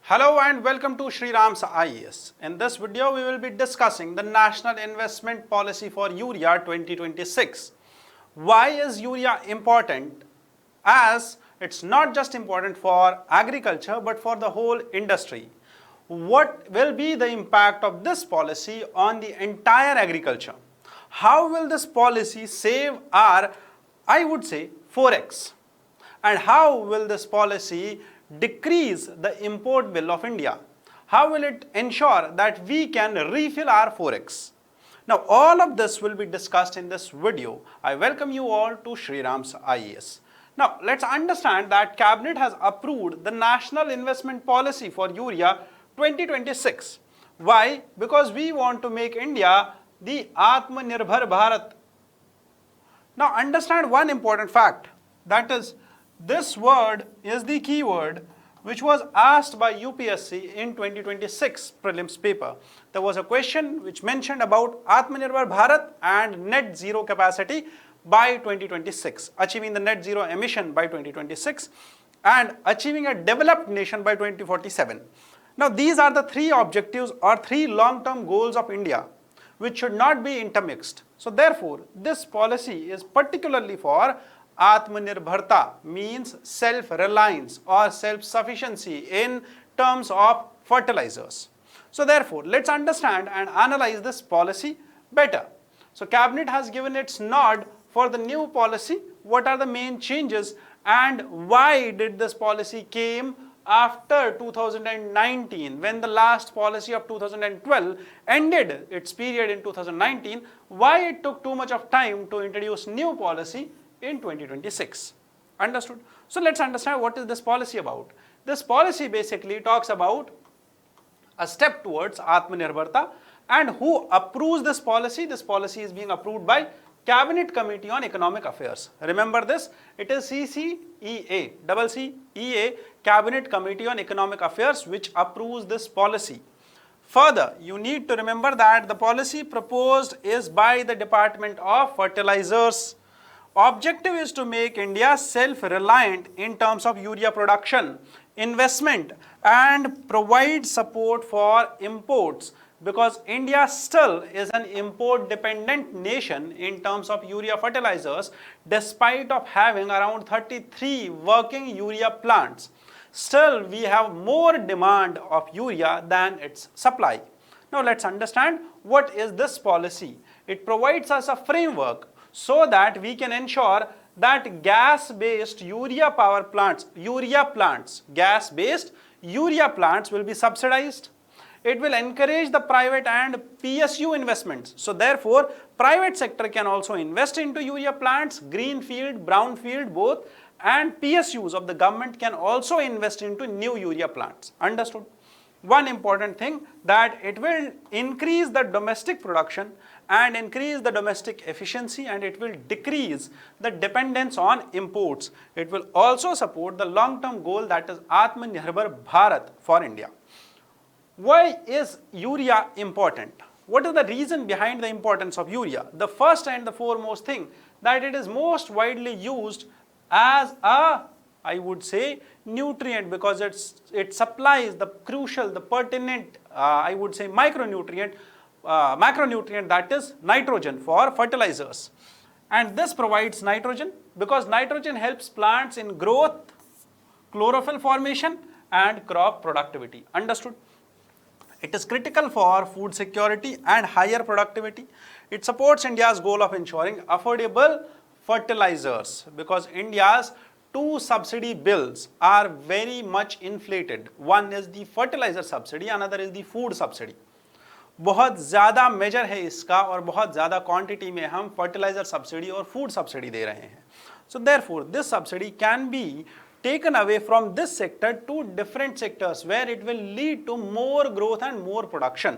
Hello and welcome to SRIRAM's IES. In this video, we will be discussing the National Investment Policy for Urea 2026. Why is urea important? As it's not just important for agriculture but for the whole industry. What will be the impact of this policy on the entire agriculture? How will this policy save our, I would say, forex? And how will this policy decrease the import bill of India? How will it ensure that we can refill our forex? Now, all of this will be discussed in this video. I welcome you all to SRIRAM's IES. Now, let's understand that Cabinet has approved the National Investment Policy for Urea 2026. Why? Because we want to make India the Atmanirbhar Bharat. Now, understand one important fact, that is, this word is the keyword which was asked by UPSC in 2026 prelims paper. There was a question which mentioned about Atmanirbhar Bharat and net zero capacity by 2026, achieving the net zero emission by 2026 and achieving a developed nation by 2047. Now, these are the three objectives or three long-term goals of India which should not be intermixed. So, therefore, this policy is particularly for Atmanirbharta, means self-reliance or self-sufficiency in terms of fertilizers. So therefore, let's understand and analyze this policy better. So Cabinet has given its nod for the new policy. What are the main changes and why did this policy came after 2019, when the last policy of 2012 ended its period in 2019, why it took too much of time to introduce new policy in 2026. Understood? So let's understand what is this policy about. This policy basically talks about a step towards Atmanirbharta, and who approves this policy? This policy is being approved by Cabinet Committee on Economic Affairs. Remember this, it is CCEA, CCEA, Cabinet Committee on Economic Affairs, which approves this policy. Further, you need to remember that the policy proposed is by the Department of Fertilizers. Objective is to make India self-reliant in terms of urea production, investment and provide support for imports, because India still is an import dependent nation in terms of urea fertilizers despite of having around 33 working urea plants. Still we have more demand of urea than its supply. Now let's understand what is this policy. It provides us a framework so that we can ensure that gas-based urea power plants, gas-based urea plants will be subsidized. It will encourage the private and PSU investments. So therefore, private sector can also invest into urea plants, greenfield, brownfield both, and PSUs of the government can also invest into new urea plants. Understood? One important thing, that it will increase the domestic production and increase the domestic efficiency, and it will decrease the dependence on imports. It will also support the long-term goal, that is Atmanirbhar Bharat for India. Why is urea important? What is the reason behind the importance of urea? The first and the foremost thing, that it is most widely used as a, I would say, nutrient, because it supplies the crucial, the pertinent, I would say, macronutrient, that is nitrogen for fertilizers. And this provides nitrogen because nitrogen helps plants in growth, chlorophyll formation and crop productivity. Understood? It is critical for food security and higher productivity. It supports India's goal of ensuring affordable fertilizers, because India's two subsidy bills are very much inflated. One is the fertilizer subsidy, another is the food subsidy. बहुत ज़्यादा major है इसका और बहुत ज़्यादा quantity में हम fertiliser subsidy और फूड सब्सिडी दे रहे हैं. So therefore, this subsidy can be taken away from this sector to different sectors where it will lead to more growth and more production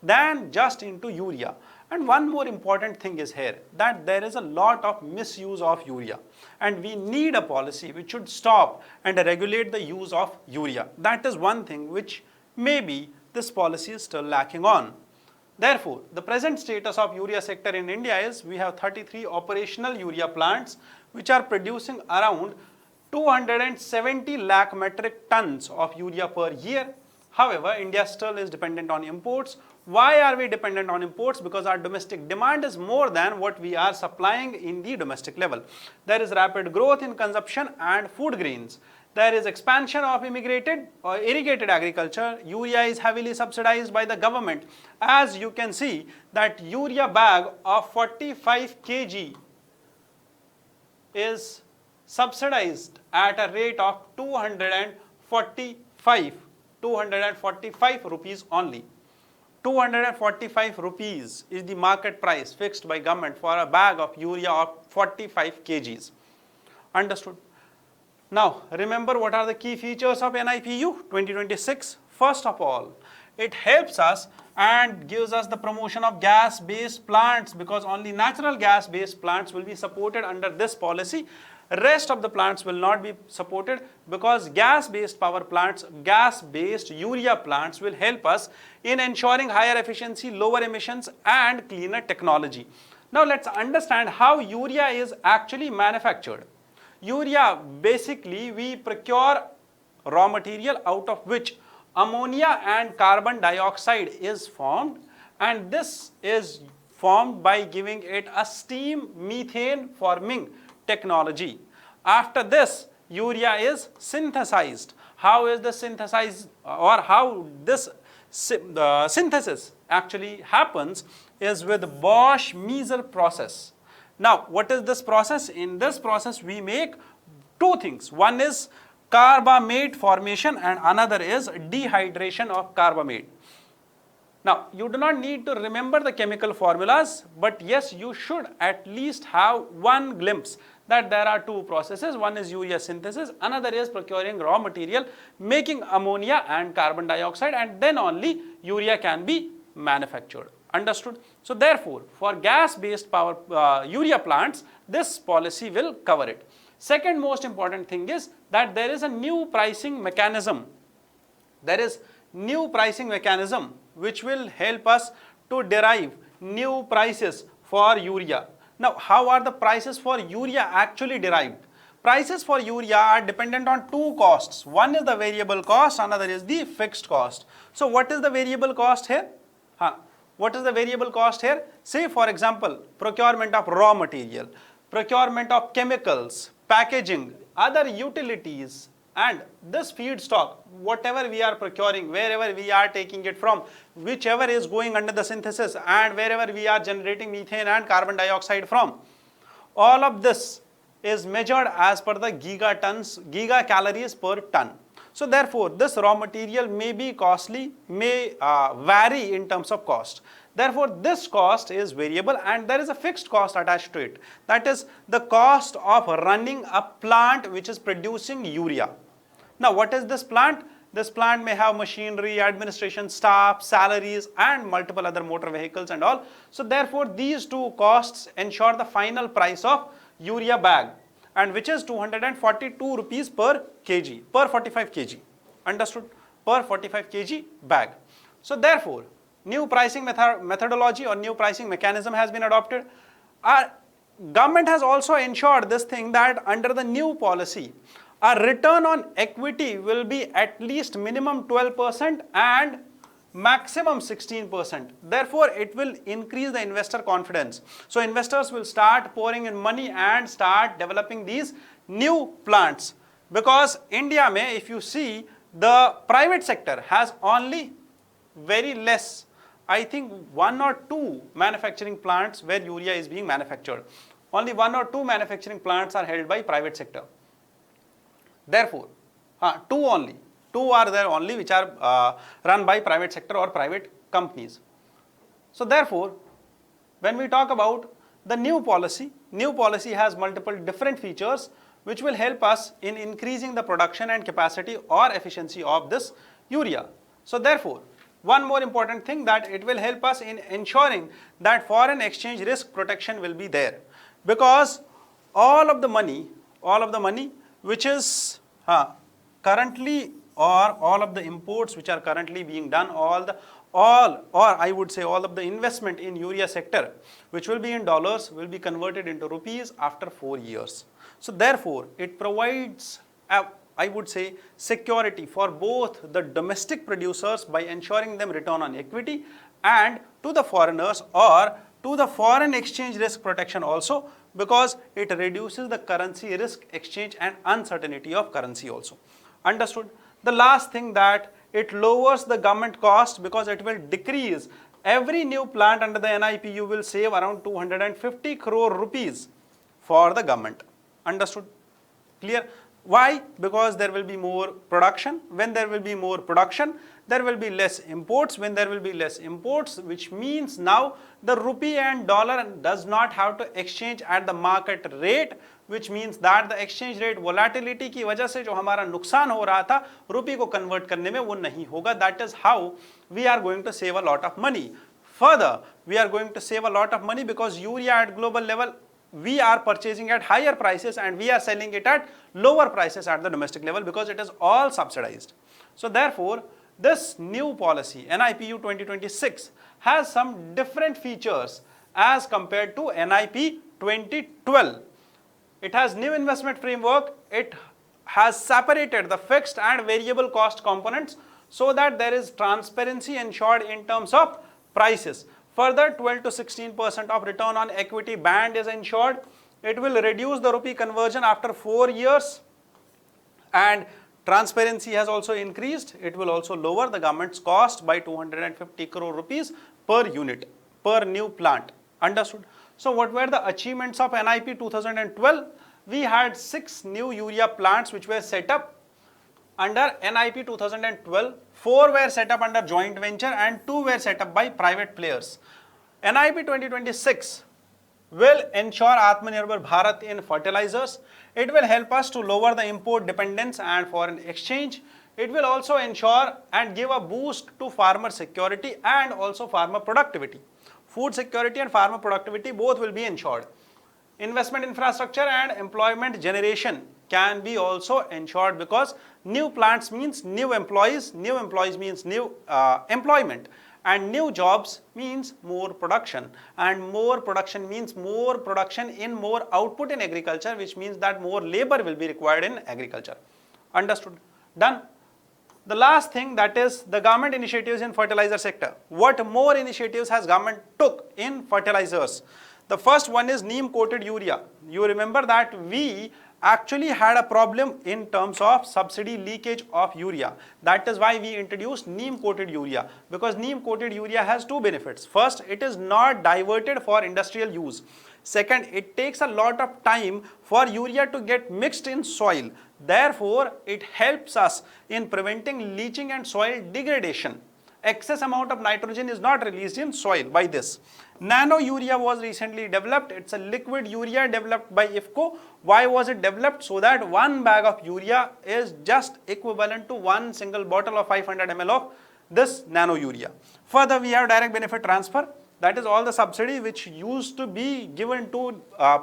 than just into urea. And one more important thing is here, that there is a lot of misuse of urea, and we need a policy which should stop and regulate the use of urea. That is one thing which maybe this policy is still lacking on. Therefore, the present status of urea sector in India is we have 33 operational urea plants which are producing around 270 lakh metric tons of urea per year, However, India still is dependent on imports. Why are we dependent on imports? Because our domestic demand is more than what we are supplying in the domestic level. There is rapid growth in consumption and food grains. There is expansion of irrigated agriculture. Urea is heavily subsidized by the government. As you can see that urea bag of 45 kg is subsidized at a rate of 245 rupees only. 245 rupees is the market price fixed by government for a bag of urea of 45 kgs. Understood? Now, remember what are the key features of NIPU 2026? First of all, it helps us and gives us the promotion of gas-based plants, because only natural gas-based plants will be supported under this policy. Rest of the plants will not be supported, because gas-based power plants, gas-based urea plants will help us in ensuring higher efficiency, lower emissions and cleaner technology. Now let's understand how urea is actually manufactured. Urea, basically we procure raw material out of which ammonia and carbon dioxide is formed, and this is formed by giving it a steam methane forming technology. After this, urea is synthesized. How is the synthesized, or how this synthesis actually happens is with Bosch-Meisser process. Now, what is this process? In this process, we make two things. One is carbamate formation and another is dehydration of carbamate. Now, you do not need to remember the chemical formulas, but yes, you should at least have one glimpse that there are two processes. One is urea synthesis, another is procuring raw material, making ammonia and carbon dioxide, and then only urea can be manufactured. Understood? So therefore, for gas-based power urea plants, this policy will cover it. Second most important thing is that there is a new pricing mechanism. There is new pricing mechanism which will help us to derive new prices for urea. Now, how are the prices for urea actually derived? Prices for urea are dependent on two costs. One is the variable cost, another is the fixed cost. So what is the variable cost here? What is the variable cost here? Say for example, procurement of raw material, procurement of chemicals, packaging, other utilities, and this feedstock, whatever we are procuring, wherever we are taking it from, whichever is going under the synthesis and wherever we are generating methane and carbon dioxide from, all of this is measured as per the gigacalories per ton. So therefore, this raw material may be costly, may vary in terms of cost. Therefore, this cost is variable and there is a fixed cost attached to it. That is the cost of running a plant which is producing urea. Now, what is this plant? This plant may have machinery, administration staff, salaries and multiple other motor vehicles and all. So therefore, these two costs ensure the final price of urea bag, and which is 242 rupees per kg, per 45 kg. Understood? Per 45 kg bag. So therefore, new pricing methodology or new pricing mechanism has been adopted. Our government has also ensured this thing that under the new policy, a return on equity will be at least minimum 12% and maximum 16%. Therefore, it will increase the investor confidence. So investors will start pouring in money and start developing these new plants. Because India may, if you see, the private sector has only very less, I think 1 or 2 manufacturing plants where urea is being manufactured. Only 1 or 2 manufacturing plants are held by private sector. Therefore, 2 are there only which are run by private sector or private companies. So therefore, when we talk about the new policy has multiple different features which will help us in increasing the production and capacity or efficiency of this urea. So therefore, one more important thing, that it will help us in ensuring that foreign exchange risk protection will be there, because all of the money which is currently, or all of the imports which are currently being done, all of the investment in urea sector which will be in dollars will be converted into rupees after 4 years. So therefore, it provides a I would say, security for both the domestic producers by ensuring them return on equity, and to the foreigners or to the foreign exchange risk protection also, because it reduces the currency risk exchange and uncertainty of currency also. Understood? The last thing, that it lowers the government cost because it will decrease. Every new plant under the NIPU will save around 250 crore rupees for the government. Understood? Clear? Why? Because there will be more production. When there will be more production, there will be less imports. When there will be less imports, which means now the rupee and dollar does not have to exchange at the market rate, which means that the exchange rate volatility की वजह से जो हमारा नुकसान हो रहा था रुपये को कन्वर्ट करने में, वो नहीं होगा. That is how we are going to save a lot of money. Further, we are going to save a lot of money because urea at global level we are purchasing at higher prices and we are selling it at lower prices at the domestic level because it is all subsidized. So therefore, this new policy NIPU 2026 has some different features as compared to NIP 2012. It has new investment framework. It has separated the fixed and variable cost components so that there is transparency ensured in terms of prices. Further, 12 to 16% of return on equity band is ensured. It will reduce the rupee conversion after 4 years, and transparency has also increased. It will also lower the government's cost by 250 crore rupees per unit, per new plant. Understood? So what were the achievements of NIP 2012? We had 6 new urea plants which were set up under NIP 2012. 4 were set up under joint venture and 2 were set up by private players. NIP 2026 will ensure Atmanirbhar Bharat in fertilizers. It will help us to lower the import dependence and foreign exchange. It will also ensure and give a boost to farmer security and also farmer productivity. Food security and farmer productivity both will be ensured. Investment infrastructure and employment generation can be also ensured because new plants means new employees means new employment, and new jobs means more production, and more production means more production in more output in agriculture, which means that more labor will be required in agriculture. Understood? Done. The last thing, that is the government initiatives in fertilizer sector. What more initiatives has government took in fertilizers? The first one is Neem-coated urea. You remember that we actually had a problem in terms of subsidy leakage of urea. That is why we introduced Neem-coated urea, because Neem-coated urea has 2 benefits. First, it is not diverted for industrial use. Second, it takes a lot of time for urea to get mixed in soil. Therefore, it helps us in preventing leaching and soil degradation. Excess amount of nitrogen is not released in soil by this. Nano urea was recently developed. It's a liquid urea developed by IFCO. Why was it developed? So that 1 bag of urea is just equivalent to 1 single bottle of 500 ml of this nano urea. Further, we have direct benefit transfer. That is all the subsidy which used to be given to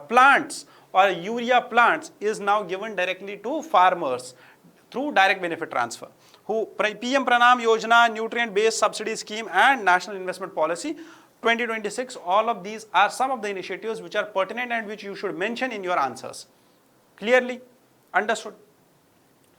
plants or urea plants is now given directly to farmers through direct benefit transfer. PM Pranam Yojana, nutrient based subsidy scheme and national investment policy 2026, all of these are some of the initiatives which are pertinent and which you should mention in your answers. Clearly understood?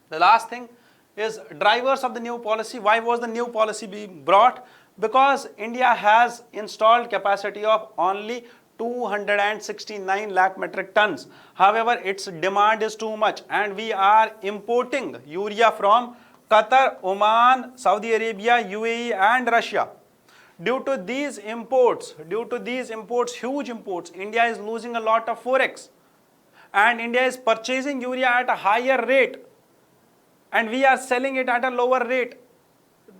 The last thing is drivers of the new policy. Why was the new policy being brought? Because India has installed capacity of only 269 lakh metric tons. However, its demand is too much and we are importing urea from Qatar, Oman, Saudi Arabia, UAE and Russia. Due to these imports, huge imports, India is losing a lot of forex, and India is purchasing urea at a higher rate and we are selling it at a lower rate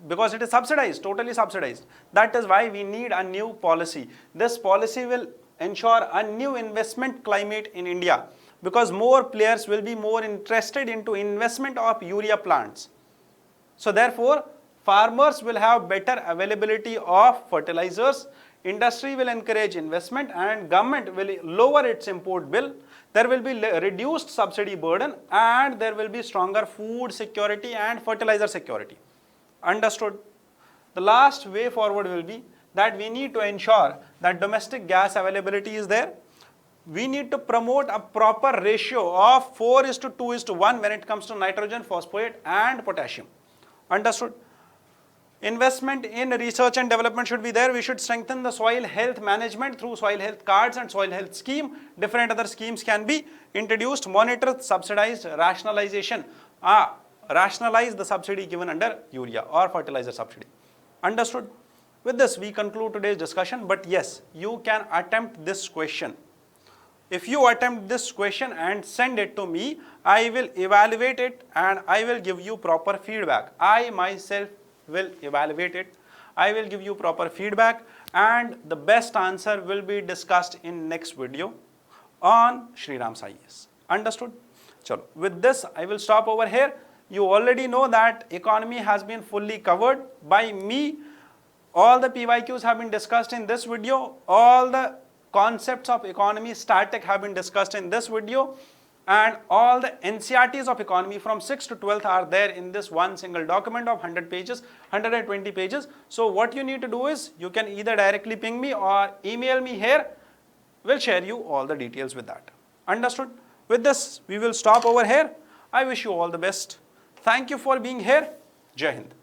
because it is subsidized, totally subsidized. That is why we need a new policy. This policy will ensure a new investment climate in India because more players will be more interested into investment of urea plants. So therefore, farmers will have better availability of fertilizers, industry will encourage investment and government will lower its import bill. There will be reduced subsidy burden and there will be stronger food security and fertilizer security. Understood? The last way forward will be that we need to ensure that domestic gas availability is there. we need to promote a proper ratio of 4:2:1 when it comes to nitrogen, phosphate and potassium. Understood? Investment in research and development should be there. We should strengthen the soil health management through soil health cards and soil health scheme. Different other schemes can be introduced. Monitor subsidized rationalization. Rationalize the subsidy given under urea or fertilizer subsidy. Understood? With this, we conclude today's discussion. But yes, you can attempt this question. If you attempt this question and send it to me, I will evaluate it and I will give you proper feedback. I myself will evaluate it. I will give you proper feedback and the best answer will be discussed in next video on SRIRAM's IAS. Understood? Chalo. With this, I will stop over here. You already know that economy has been fully covered by me. All the PYQs have been discussed in this video. All the concepts of economy static have been discussed in this video. And all the NCERTs of economy from 6th to 12th are there in this one single document of 100 pages, 120 pages. So what you need to do is you can either directly ping me or email me here. We'll share you all the details with that. Understood? With this, we will stop over here. I wish you all the best. Thank you for being here. Jai Hind.